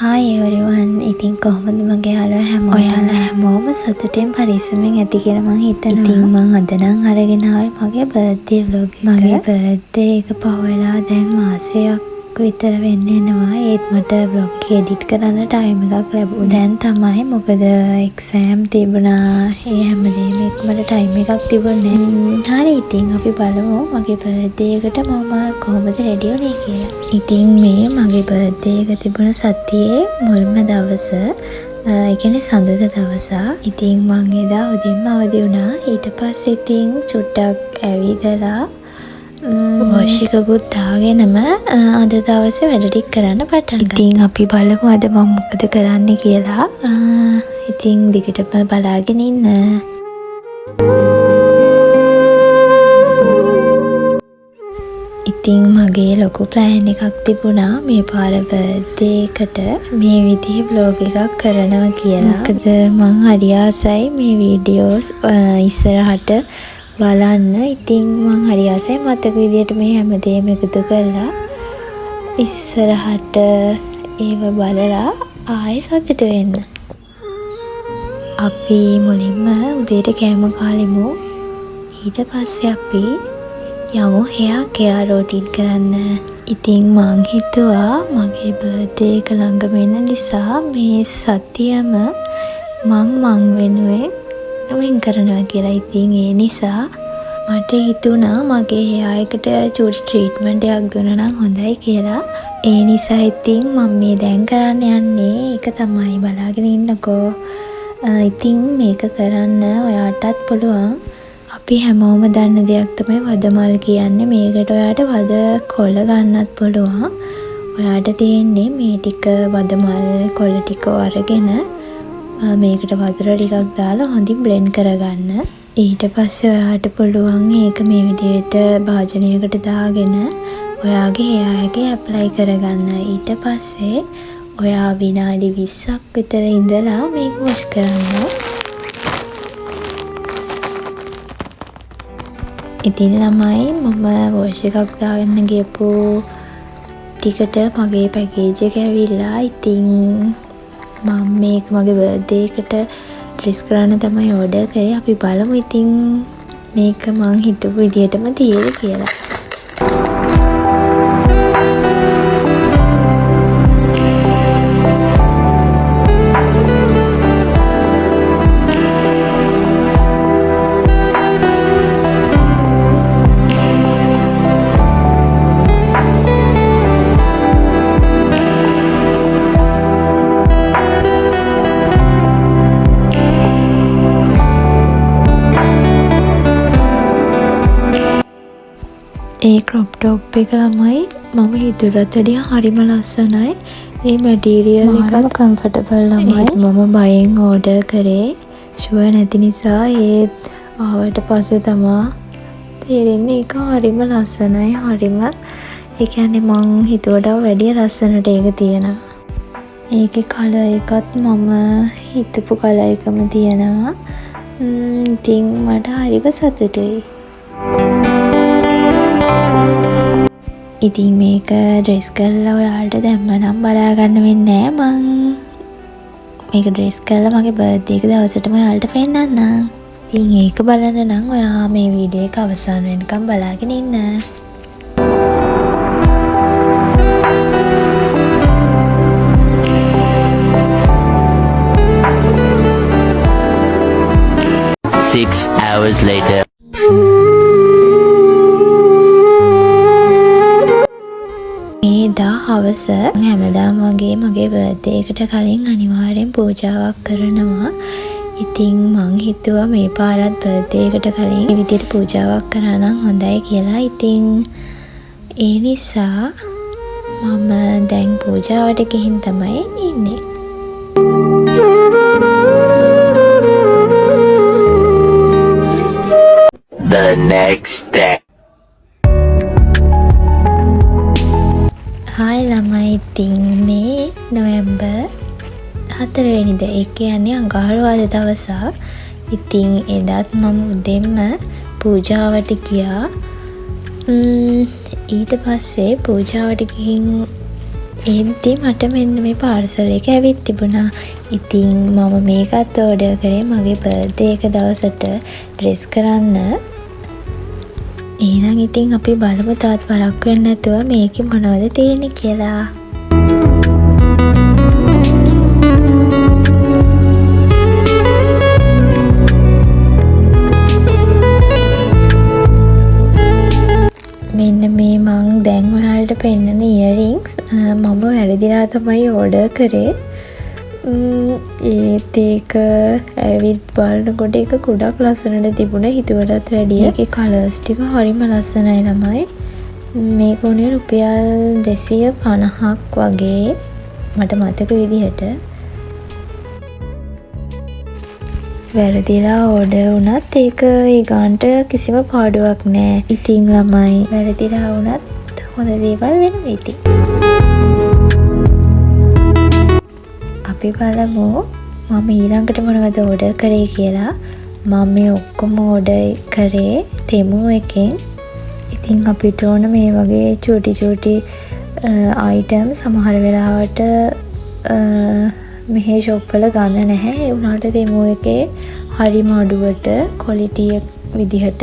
Hi everyone. ඉතින් කොහොමද මගේ යාළුවා හැමෝම ඔයාලා හැමෝම සතුටින් පරිස්සමෙන් ඇති කියලා මම හිතනවා. ඉතින් මම අද නම් අරගෙන ආවේ මගේ බර්ත්ඩේ vlog එක. මගේ බර්ත්ඩේ එක පහුවෙලා දැන් මාසයක් විතර වෙන්න එනවා. ඒත් මට vlog එක edit කරන්න time එකක් ලැබුණා. දැන් තමයි මොකද exam තිබුණා. ඒ හැමදේම මට time එකක් තිබුණේ නැහැ. හරි ඉතින් අපි බලමු මගේ බර්ත්ඩේ එකට මම කොහොමද ready වුනේ කියලා. ඉතින් මේ මගේ බර්ත්ඩේ එක තිබුණ සතියේ මුල්ම දවස ඒ කියන්නේ සඳුදා දවස. ඉතින් මං එදා උදේම අවදි වුණා. ඊට පස්සේ ඉතින් චුට්ටක් ඇවිදලා වොෂිකකුත් දාගෙනම අද දවසේ වැඩ ටික කරන්න පටන් ගත්තා. ඉතින් අපි බලමු අද මම මොකද කරන්නේ කියලා. ඉතින් දිගටම බලාගෙන ඉන්න. ඉතින් මගේ ලොකු ප්ලෑන් එකක් තිබුණා මේ පාර බර්ත්ඩේ එකට මේ විදිහේ vlog එකක් කරනවා කියලා. මොකද මං හරි ආසයි මේ වීඩියෝස් ඉස්සරහට බලන්න. ඉතින් මං හරි ආසයි මතක විදියට මේ හැමදේම එකතු කරලා ඉස්සරහට ඒව බලලා ආයෙ සතුට වෙන්න. අපි මුලින්ම උදේට කෑම කාලෙමු. ඊට පස්සේ අපි යමු hair care routine කරන්න. ඉතින් මං හිතුවා මගේ බර්ත්ඩේ එක ළඟ වෙන නිසා මේ සතියම මං වෙනුවෙන් වෙන් කරනවා කියලා. ඉතින් ඒ නිසා මට හිතුණා මගේ hair එකට චූටි ට්‍රීට්මන්ට් එකක් දුන්නා නම් හොඳයි කියලා. ඒ නිසා ඉතින් මම මේ දැන් කරන්න යන්නේ ඒක තමයි. බලාගෙන ඉන්නකෝ. ඉතින් මේක කරන්න ඔයාටත් පුළුවන්. අපි හැමෝම දන්න දෙයක් තමයි වදමල් කියන්නේ. මේකට ඔයාට වද කොළ ගන්නත් පුළුවන්. ඔයාට තියෙන්නේ මේ ටික වදමල් කොළ ටික අරගෙන මේකට වතුර ටිකක් දාලා හොඳින් බ්ලෙන්ඩ් කරගන්න. ඊට පස්සේ ඔයාට පුළුවන් ඒක මේ විදිහට භාජනයකට දාගෙන ඔයාගේ hair එකේ ඇප්ලයි කරගන්න. ඊට පස්සේ ඔයා විනාඩි 20ක් විතර ඉඳලා මේක වොෂ් කරන්න. ඉතින් ළමයි මම වොෂ් එකක් දාගෙන ගියපු ටිකට මගේ පැකේජ් එක ඇවිල්ලා. ඉතින් මම මේක මගේ බර්ත්ඩේ එකට ඩ්‍රෙස් කරන්න තමයි ඕඩර් කරේ. අපි බලමු ඉතින් මේක මං හිතපු විදිහටම තියෙද කියලා. ඒ ක්‍රොප් ටොප් එක ළමයි මම හිතුවටත් වඩා හරිම ලස්සනයි. ඒ මැටීරියල් එකත් කම්ෆර්ටබල් ළමයි. මම බයෙන් ඕඩර් කරේ ෂුවර් නැති නිසා. ඒත් ආවට පස්සේ තමයි තේරෙන්නේ ඒක හරිම ලස්සනයි. හරිම ඒ කියන්නේ මං හිතුවට වැඩිය ලස්සනට ඒක තියෙනවා. ඒකේ කලර් එකත් මම හිතපු කලර් එකම තියෙනවා. ඉතින් මට හරිම සතුටුයි. ඉතින් මේක ඩ්‍රෙස් කරලා ඔයාලට දැම්මනම් බලා ගන්න වෙන්නේ නැහැ. මං මේක ඩ්‍රෙස් කරලා මගේ බර්ත්ඩේ එක දවසටම ඔයාලට පෙන්නන්නම්. ඉතින් ඒක බලන්න නම් ඔයා මේ වීඩියෝ එක අවසන් වෙනකම් බලාගෙන ඉන්න. Six hours later. හවස හැමදාම වගේ මගේ බර්ත්ඩේ එකට කලින් අනිවාර්යෙන් පූජාවක් කරනවා. ඉතින් මං හිතුවා මේ පාරත් බර්ත්ඩේ එකට කලින් මේ විදිහට පූජාවක් කරා නම් හොඳයි කියලා. ඉතින් ඒ නිසා මම දැන් පූජාවට ගිහින් තමයි ඉන්නේ. The next day. හායි ළමයි. ඉතින් මේ නොවැම්බර් 4 වෙනිදා ඒ කියන්නේ අඟහරුවාදා දවසක්. ඉතින් එදත් මම උදෙන්ම පූජාවට ගියා. ඊට පස්සේ පූජාවට ගිහින් ඒද්දි මට මෙන්න මේ පාර්සල් එක ඇවිත් තිබුණා. ඉතින් මම මේකත් ඕඩර් කරේ මගේ බර්ත්ඩේ එක දවසට ඩ්‍රෙස් කරන්න. එහෙනම් ඉතින් අපි බලමු තාත් පරක්කු වෙන්නේ නැතුව මේකේ මොනවද තියෙන්නේ කියලා. මෙන්න මේ මං දැන් ඔයාලට පෙන්නන ඉයරින්ග්ස් මම වැරදිලා තමයි ඕඩර් කරේ. ඒත් ඒක ඇවිත් බලනකොට ඒක ගොඩක් ලස්සනට තිබුණා හිතුවටත් වැඩිය. ඒකේ කලර්ස් ටික හරිම ලස්සනයි ළමයි. මේක උනේ රුපියල් 250ක් වගේ මට මතක විදිහට. වැරදිලා ඕඩර් වුණත් ඒක ඒ ගානට කිසිම පාඩුවක් නෑ. ඉතින් ළමයි වැරදිලා වුණත් හොඳ දේවල් වෙනවා ඉතින්. අපි බලමු මම ඊළඟට මොනවද ඕඩර් කරේ කියලා. මම මේ ඔක්කොම ඕඩර් කරේ තෙමු එකෙන්. ඉතින් අපිට ඕන මේ වගේ චූටි අයිටම් සමහර වෙලාවට මෙහි ෂොප් වල ගන්න නැහැ. ඒ වුණාට තෙමු එකේ හරිම අඩුවට ක්වොලිටි විදිහට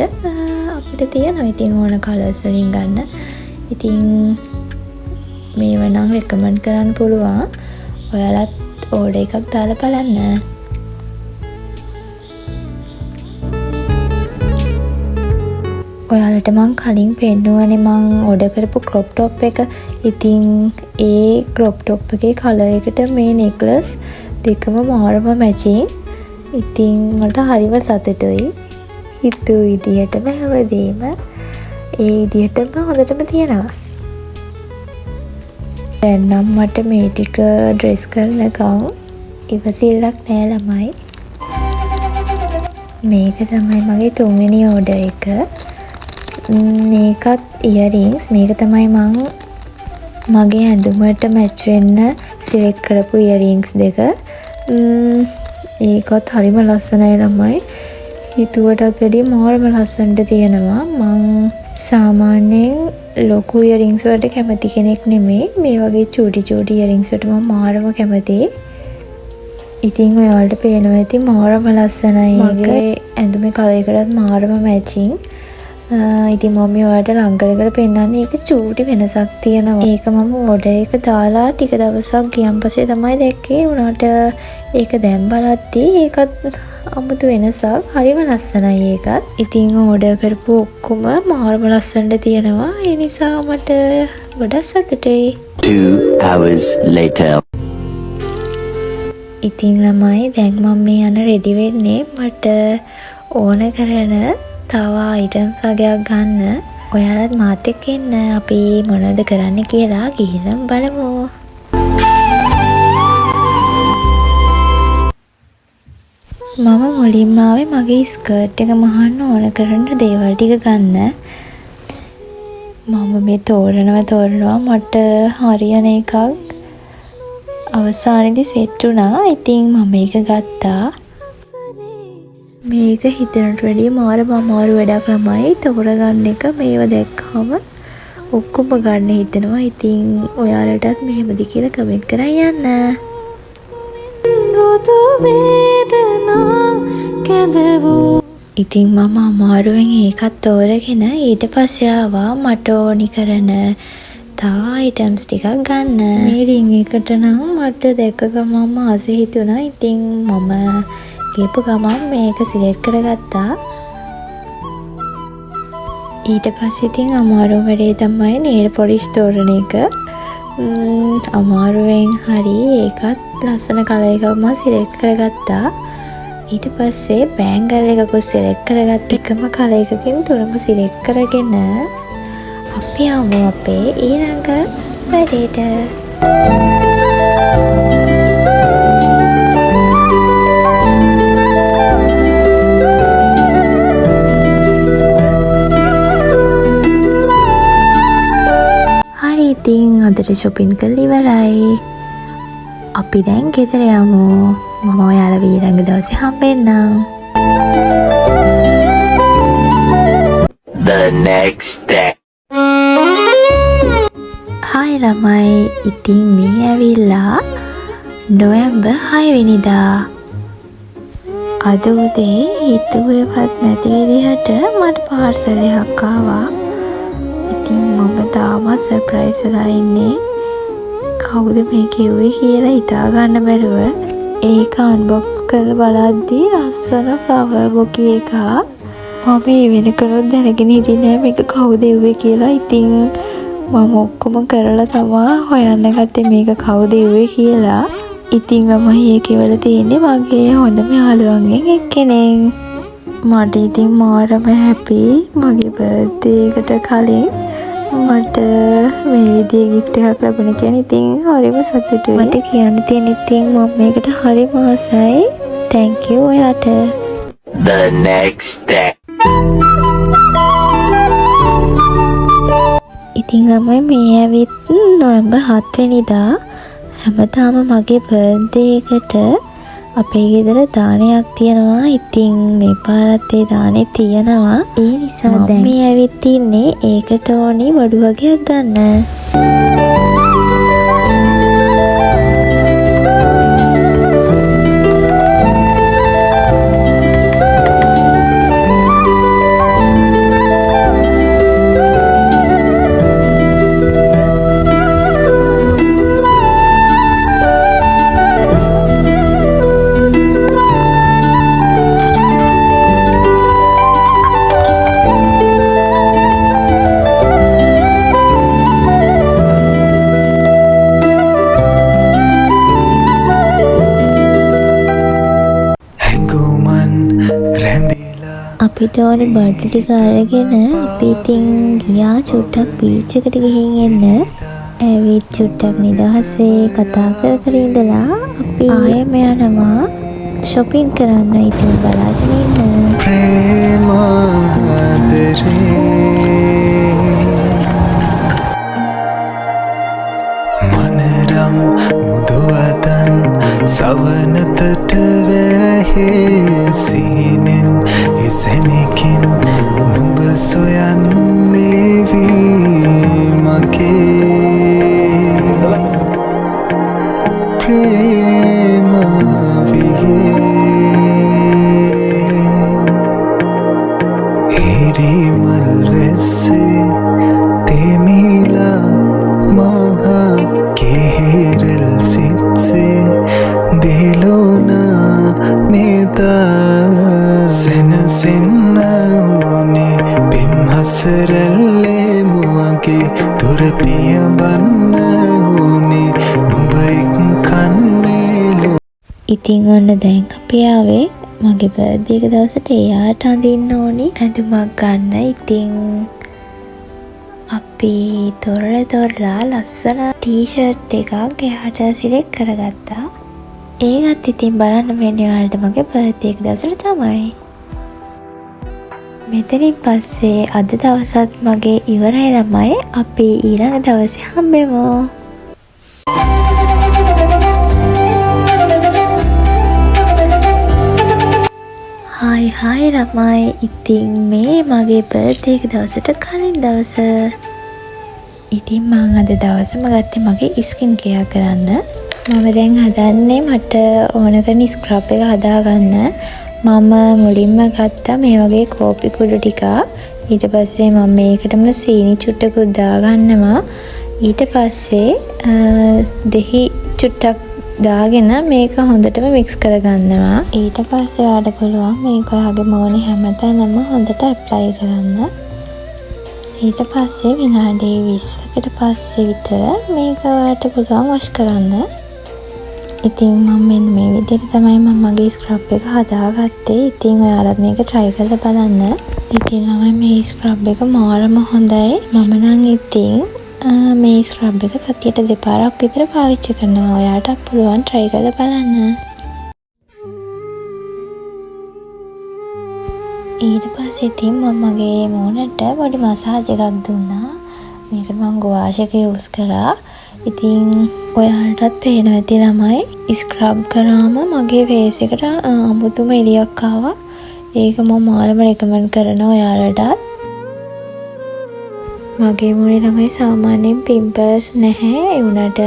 අපිට තියෙනවා. ඉතින් ඕන කලර්ස් වලින් ගන්න. ඉතින් මේව නම් රෙකමන්ඩ් කරන්න පුළුවන්. ඔයාලත් ඕඩර් එකක් දාලා බලන්න. ඔයාලට මං කලින් පෙන්නුවනේ මං ඕඩර් කරපු ක්‍රොප් টොප් එක. ඉතින් ඒ ක්‍රොප් টොප් එකේ කලර් එකට මේ නෙක්ලස් දෙකම මාරම මැචින්. ඉතින් මට හරිම සතුටුයි. හිතුව විදිහටම හැමදේම ඒ විදිහටම හොඳටම තියෙනවා. දැන් නම් මට මේ ටික ඩ්‍රෙස් කරනකම් ඉවසිල්ලක් නෑ ළමයි. මේක තමයි මගේ 3 වෙනි ඕඩර් එක. මේකත් ඉයරින්ග්ස්. මේක තමයි මං මගේ ඇඳුමට මැච් වෙන්න සිලෙක්ට් කරපු ඉයරින්ග්ස් දෙක. ඒකත් හරිම ලස්සනයි ළමයි. හිතුවටත් වැඩිය මාරම ලස්සනට තියෙනවා. මං සාමාන්‍යයෙන් ලොකු ඉයරින්ග්ස් වලට කැමති කෙනෙක් නෙමෙයි. මේ වගේ චූටි ඉයරින්ග්ස් වලට මම මාරම කැමතියි. ඉතින් ඔයාලට පේනවා ඇති මාරම ලස්සනයි. මගේ ඇඳුමේ කලර් එකටත් මාරම මැචින්. ඉතින් මම ඔයාලට ලං කර පෙන්නන්නේ ඒක චූටි වෙනසක් තියෙනවා. ඒක මම ඕඩර් එක දාලා ටික දවසක් ගියන් පස්සේ තමයි දැක්කේ. උනාට ඒක දැන් බලද්දී ඒකත් අමුතු වෙනසක්. හරිම ලස්සනයි ඒකත්. ඉතින් ඕඩර් කරපු ඔක්කොම මාරම ලස්සනට තියෙනවා. ඒ නිසා මට ගොඩක් සතුටුයි. 2 hours later. ඉතින් ළමයි දැන් මම මේ යන රෙඩි වෙන්නේ මට ඕන කරන තව අයිටම්ස් වගේක් ගන්න. ඔයාලත් මාත් එක්ක එන්න. අපි මොනවද කරන්න කියලා ගිහින් බලමු. මම මුලින්ම ආවේ මගේ ස්කර්ට් එක මහන්න ඕන කරන දේවල් ටික ගන්න. මම මේ තෝරනවා මට හරියන එකක් අවසානයේදී සෙට් වුණා. ඉතින් මම ඒක ගත්තා. මේක හිතනට වැඩිය මාරම අමාරු වැඩක් ළමයි. තෝරගන්න එක මේව දැක්කම ඔක්කොම ගන්න හිතෙනවා. ඉතින් ඔයාලටත් මෙහෙමද කියලා කමෙන්ට් කරන් යන්න. ඉතින් මම අමාරුවෙන් ඒකත් තෝරගෙන ඊට පස්සේ ආවා මට ඕනි කරන තව අයිටම්ස් ටිකක් ගන්න. මේ රින් එකට නම් මට දැක්ක ගමන්ම ආසෙ හිතුණා. ඉතින් මම කියපු ගමන් මේක සිලෙක්ට් කරගත්තා. ඊට පස්සේ ඉතින් අමාරු වැඩේ තමයි නේල් පොලිෂ් තෝරන එක. අමාරුවෙන් හරි ඒකත් ලස්සන කලර් එකක් මම සිලෙක්ට් කරගත්තා. ඊට පස්සේ බෑන්ගල් එකකුත් සිලෙක්ට් කරගත්ත. එකම කලර් එකකින් තුනම සිලෙක්ට් කරගෙන අපි යමු අපේ ඊළඟ වැඩේට. ඉතින් අදට shopping කරලා ඉවරයි. අපි දැන් ගෙදර යමු. මම ඔයාලව ඊළඟ දවසේ හම්බෙන්නම්. The next day. හායි ළමයි ඉතින් මේ ඇවිල්ලා නොවැම්බර් 6 වෙනිදා අද උදේ හිතුවේවත් නැති විදිහට මට පාර්සල් එකක් ආවා. ඉතින් මම තාමත් සර්ප්‍රයිස් වෙලා ඉන්නේ. කවුද මේ කිව්වේ කියලා හිතා ගන්න බැරුව ඒක අන්බොක්ස් කරලා බලද්දී ලස්සන ෆ්ලවර් බොකේ එකක්. මම මේ වෙනකනොත් දැනගෙන හිටියේ නෑ මේක කවුද එව්වේ කියලා. ඉතින් මම ඔක්කොම කරලා තමයි හොයන්න ගත්තේ මේක කවුද එව්වේ කියලා. ඉතින් මම ඒකේවල තියෙන්නේ මගේ හොඳම යාළුවන්ගෙන් එක්කෙනෙක්. මට ඉතින් මාරම හැපි මගේ බර්ත්ඩේ එකට කලින් මට මේ විදිහේ gift එකක් ලැබුණ කියන්නේ ඉතින් හරිම සතුටුයි. මට කියන්න තියෙන ඉතින් මම මේකට හරිම ආසයි. thank you ඔයාට. The next day. ඉතින් ළමයි මේ ඇවිත් නොවැම්බර් 7 වෙනිදා හැමදාම මගේ බර්ත්ඩේ එකට අපේ ගෙදර දානයක් තියනවා. ඉතින් මේ පාරත් ඒ දානේ තියනවා. ඒ නිසා දැන් මේ ඇවිත් ඉන්නේ ඒකට ඕනි වඩු වගේක් ගන්න. අපිට ඕනේ බඩු ටික අරගෙන අපි ඉතින් ගියා චුට්ටක් බීච් එකට ගිහින් එන්න. ඇවිත් චුට්ටක් නිදහසේ කතා කර කර ඉඳලා අපි ආයෙම යනවා shopping කරන්න. ඉතින් බලාගෙන ඉන්න. මනරම් මුදුවතන් සවනතට වැහේ සීනෙන් එසැනකින් නුඹ සොයන්නේ වී මගේ ප්‍රේම වියේ හිරිමල් වැස්සේ තෙමිලා මහා කෙහෙරල් සිත්සේ දෙලෝනා මේතා සෙනසෙන්න ඕනේ පෙම්හසරල්ලේ මුවගේ තුරපිය බන්න ඕනේ නුඹ එක් කන්නේලෝ. ඉතින් ඔන්න දැන් අපි ආවේ මගේ බර්ත්ඩේ එක දවසට එයාට අඳින්න ඕනි ඇඳුමක් ගන්න. ඉතින් අපි තොරලා ලස්සන ටී-ෂර්ට් එකක් එයාට සිලෙක්ට් කරගත්තා. ඒකත් ඉතින් බලන්න වෙන්නේ ඔයාලට මගේ බර්ත්ඩේ එක දවසට තමයි. මෙතනින් පස්සේ අද දවසත් මගේ ඉවරයි ළමයි. අපි ඊළඟ දවසේ හම්බෙමු. හායි ළමයි. ඉතින් මේ මගේ බර්ත්ඩේ එක දවසට කලින් දවස. ඉතින් මම අද දවසම ගත්තේ මගේ ස්කින් කෙයා කරන්න. මම දැන් හදන්නේ මට ඕන කරන ස්ක්‍රබ් එක හදාගන්න. මම මුලින්ම ගත්තා මේ වගේ කෝපි කුඩු ටික. ඊට පස්සේ මම මේකටම සීනි චුට්ටකුත් දාගන්නවා. ඊට පස්සේ දෙහි චුට්ටක් දාගෙන මේක හොඳටම මික්ස් කරගන්නවා. ඊට පස්සේ ඔයාලට පුළුවන් මේක ඔයාගේ මූණේ හැමතැනම හොඳට ඇප්ලයි කරන්න. ඊට පස්සේ විනාඩි 20කට පස්සේ විතර මේක ඔයාලට පුළුවන් වොෂ් කරන්න. ඉතින් මම මෙන්න මේ විදිහට තමයි මම මගේ ස්ක්‍රබ් එක හදාගත්තේ. ඉතින් ඔයාලත් මේක try කරලා බලන්න. ඉතින් මේ ස්ක්‍රබ් එක මාරම හොඳයි. මම නම් ඉතින් මේ ස්ක්‍රබ් එක සතියට දෙපාරක් විතර පාවිච්චි කරනවා. ඔයාලට පුළුවන් try කරලා බලන්න. ඊට පස්සේ ඉතින් මම මගේ මූණට බොඩි මසාජ් එකක් දුන්නා. මේකට මම ගුවාෂ් එක යූස් කරා. ඉතින් ඔයාලටත් පේනවා ඇති ළමයි ස්ක්‍රබ් කරාම මගේ ෆේස් එකට අමුතුම එළියක් ආවා. ඒක මම මාරම රෙකමන්ඩ් කරනවා ඔයාලටත්. මගේ මුලේ ළමයි සාමාන්‍යයෙන් පිම්පල්ස් නැහැ. ඒ වුණාට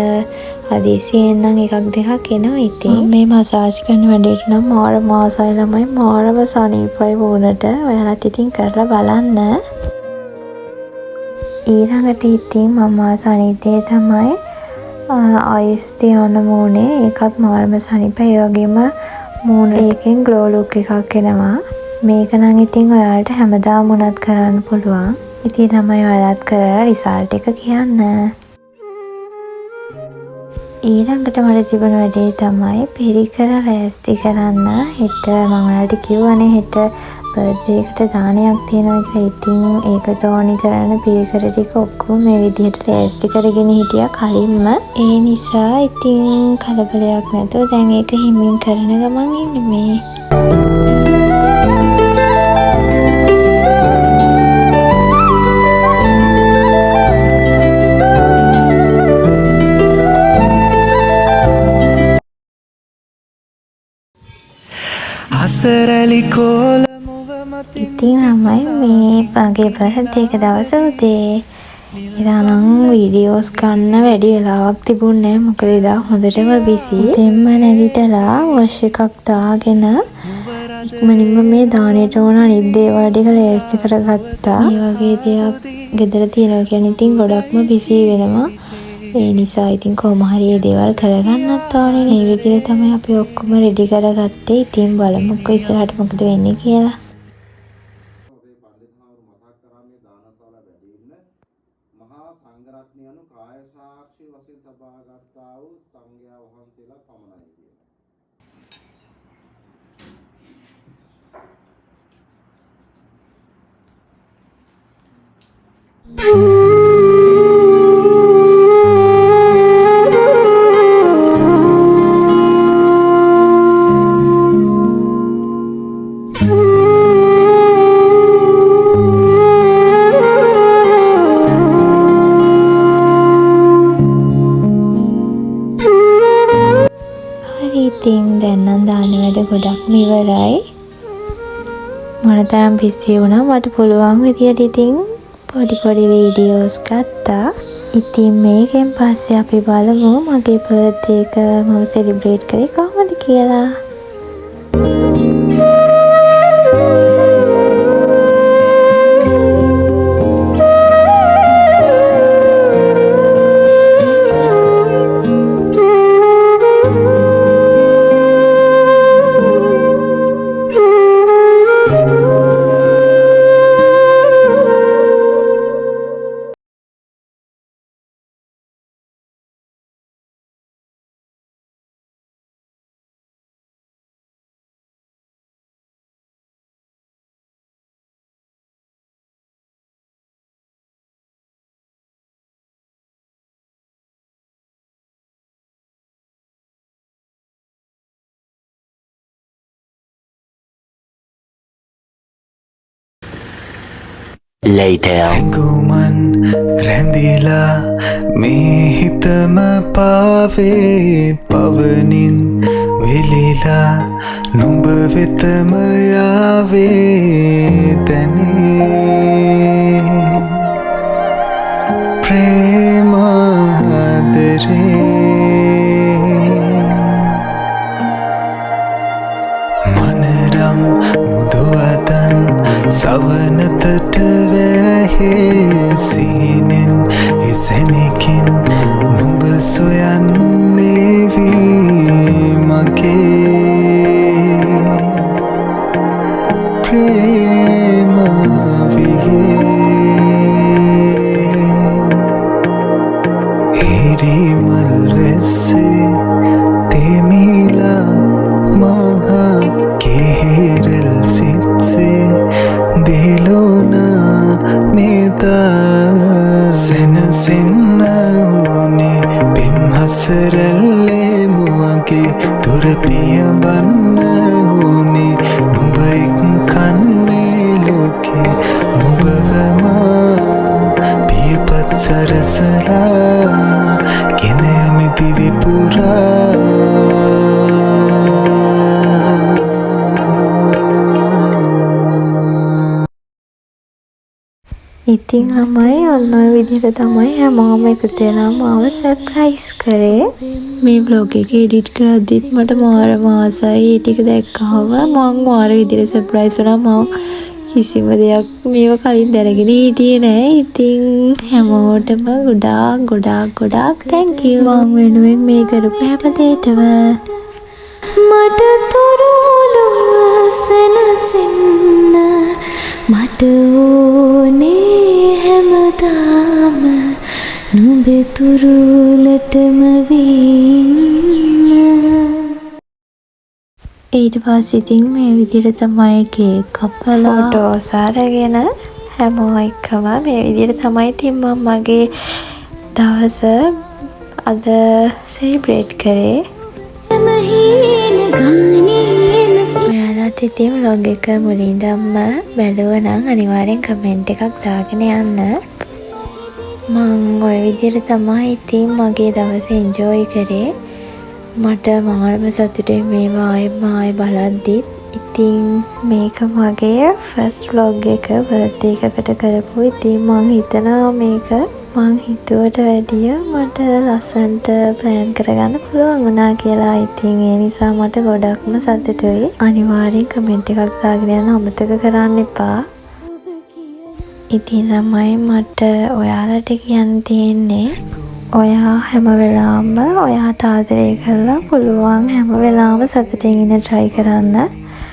හදිසියෙන් නම් එකක් දෙකක් එනවා. ඉතින් මේ මසාජ් කරන වැඩේට නම් මාර මාසයි ළමයි මාරම සනීපයි වුණට. ඔයාලත් ඉතින් කරලා බලන්න. ඊළඟට ඉතින් මම සනීපේ තමයි අයිස් තියන මූණේ. ඒකත් මාරම සනීපයි. ඒ වගේම මූණ එකෙන් ග්ලෝ ලුක් එකක් එනවා. මේක නම් ඉතින් ඔයාලට හැමදාම උනත් කරන්න පුළුවන්. ඉතින් තමයි ඔයාලත් කරලා රිසල්ට් එක කියන්න. ඊළඟට මට තිබුණ වැඩේ තමයි පිරිකර ලෑස්ති කරන්න. හෙට මම ඔයාලට කිව්වනේ හෙට බර්ත්ඩේ එකට දානයක් තියෙනවා කියලා. ඉතින් ඒකට ඕනි කරන පිරිකර ටික ඔක්කොම මේ විදිහට ලෑස්ති කරගෙන හිටියා කලින්ම. ඒ නිසා ඉතින් කලබලයක් නැතුව දැන් ඒක හිමින් කරන ගමන් ඉන්නේ මේ. අසරැලි කෝල ඉතින් ළමයි මේ මගේ බර්ත්ඩේ එක දවස උදේ ඉදානම් වීඩියෝස් ගන්න වැඩි වෙලාවක් තිබුණේ නැහැ. මොකද ඉදා හොඳටම බිසි. දෙම්ම නැගිටලා වොෂ් එකක් දාගෙන ඉක්මනින්ම මේ දානෙට ඕන අනිත් දේවල් ටික ලෑස්ති කරගත්තා. මේ වගේ දේවල් ගෙදර තියනවා කියන්නේ ඉතින් ගොඩක්ම බිසි වෙනවා. ඒ නිසා ඉතින් කොහොම හරි මේ දේවල් කරගන්නත් ඕනේ. මේ විදිහට තමයි අපි ඔක්කොම රෙඩි කරගත්තේ. ඉතින් බලමුකෝ ඉස්සරහට මොකද වෙන්නේ කියලා. මහා සංඝරත්නය anu කාය සාක්ෂි වශයෙන් තබා ගත්තා වූ සංඝයා වහන්සේලා පමණයි කියලා. ඉතින් දැන් නම් දාන වැඩ ගොඩක්ම ඉවරයි. මොනතරම් බිසි වුණා මට පුළුවන් විදියට ඉතින් පොඩි වීඩියෝස් ගත්තා. ඉතින් මේකෙන් පස්සේ අපි බලමු මගේ බර්ත්ඩේ එක මම සෙලිබ්‍රේට් කරේ කොහොමද කියලා. Later. ඇඟුමන් රැඳිලා මේ හිතම පාවේ පවනින් වෙලිලා නුඹ වෙතම යාවේ තැනේ ප්‍රේමාදරේ මනරම් මුදුවතන් සවනතට වැහේ සීනෙන් එසැනකින් නුඹ සොයන්නේ වී මගේ ප්‍රේමාවියේ හිරිමල් වැස්සේ තෙමිලා මහා කෙහෙරල් සිත්සේ දිලුනා මෙදා සෙනසෙන්න ඕනේ පෙම්හසරල්ලේ මුවගේ දුර පියඹන්න ඕනේ නුඹ එක්කන්නේ ලෝකේ නුඹවම පියපත් සරසලා ගෙන යමි දිවි පුරා ඉතින් ළමයි ඔන්න ඔය විදිහට තමයි හැමෝම එකතු වෙලා මාව සර්ප්‍රයිස් කරේ. මේ vlog එක edit කරද්දිත් මට මාර මාසයි ඒ ටික දැක්කහම මං මාර විදිහට සර්ප්‍රයිස් වුණා. මම කිසිම දෙයක් මේව කලින් දැනගෙන හිටියේ නෑ. ඉතින් හැමෝටම ගොඩාක් thank you මං වෙනුවෙන් මේ කරපු හැම දෙයකටම. මට තුරුලුව සැනසෙන්න මට ඕනේ හැමදාම නුඹේ තුරුලටම වෙන්න. ඊට පස්සේ ඉතින් මේ විදිහට තමයි කේක් කපලා ෆොටෝස් අරගෙන හැමෝ එක්කම මේ විදිහට තමයි ඉතින් මම මගේ දවස අද සෙලිබ්‍රේට් කරේ. ඔයාලට ඉතින් vlog එක මුලින්දම බැලුවා නම් අනිවාර්යෙන් කමෙන්ට් එකක් දාගෙන යන්න. මම ওই විදිහට තමයි ඉතින් මගේ දවස එන්ජොයි කරේ. මට මාරම සතුටුයි මේවා ආයෙ බලද්දි. ඉතින් මේක මගේ ෆස්ට් vlog එක බර්ත්ඩේ එකකට කරපු. ඉතින් මම හිතනවා මේක මං හිතුවට වැඩිය මට ලස්සන්ට ප්ලෑන් කරගන්න පුළුවන් වුණා කියලා. ඉතින් ඒ නිසා මට ගොඩක්ම සතුටුයි. අනිවාර්යෙන් කමෙන්ට් එකක් දාගෙන යන්න අමතක කරන්න එපා. ඉතින් ළමයි මට ඔයාලට කියන්න තියෙන්නේ ඔයා හැම වෙලාවම ඔයාට ආදරය කරලා පුළුවන් හැම වෙලාවම සතුටින් ඉන්න try කරන්න.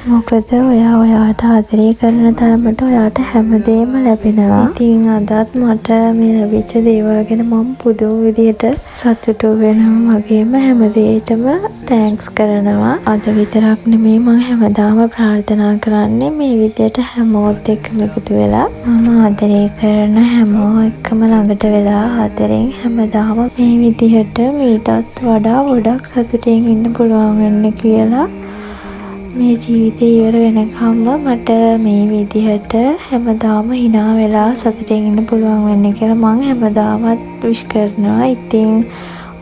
මොකද ඔයාට ආදරය කරන තරමට ඔයාට හැමදේම ලැබෙනවා. ඉතින් අදත් මට මේ ලැබිච්ච දේවල් ගැන මම පුදුම විදිහට සතුටු වෙනවා. වගේම හැමදේටම තෑන්ක්ස් කරනවා. අද විතරක් නෙමෙයි මම හැමදාම ප්‍රාර්ථනා කරන්නේ මේ විදිහට හැමෝත් එක්කම එකතු වෙලා මම ආදරය කරන හැමෝ එක්කම ළඟට වෙලා ආදරෙන් හැමදාම මේ විදිහට මීටත් වඩා ගොඩක් සතුටින් ඉන්න පුළුවන් වෙන්න කියලා. මේ ජීවිතේ ඉවර වෙනකම්ම මට මේ විදිහට හැමදාම hina වෙලා සතුටින් ඉන්න පුළුවන් වෙන්න කියලා මම හැමදාමත් විශ් කරනවා. ඉතින්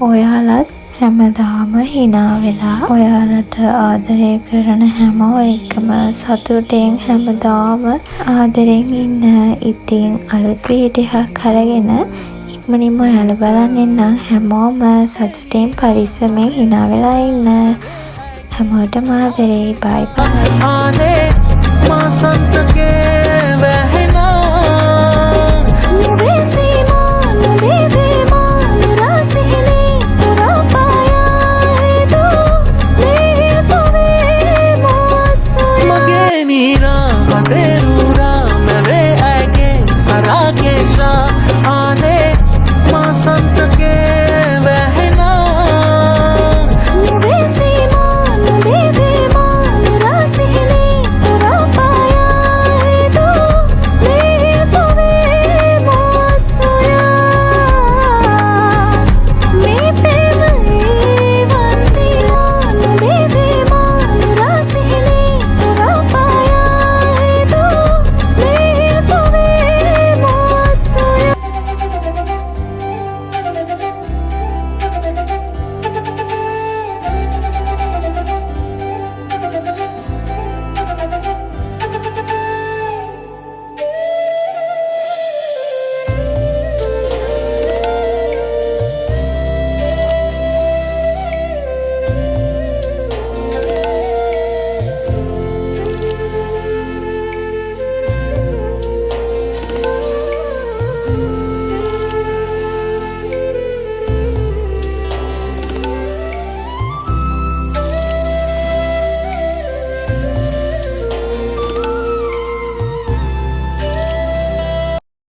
ඔයාලත් හැමදාම hina වෙලා ඔයාලට ආදරය කරන හැමෝ එක්කම සතුටින් හැමදාම ආදරෙන් ඉන්න. ඉතින් අලුත් වීඩියෝ එකක් අරගෙන ඉක්මනින්ම ඔයාලා බලන්න එන්න. හැමෝම සතුටින් පරිස්සමෙන් hina වෙලා ඉන්න. හැමෝටම ආදරේ. බයි බයි. आने मसंत के बहना නුඹේ සීමා නුඹේ බේමාන රසෙහි පුරා පායා දෝ මේ තොවේ මොසය मगे नीरा मदेरूरा मैं वे आगे सरा के शाह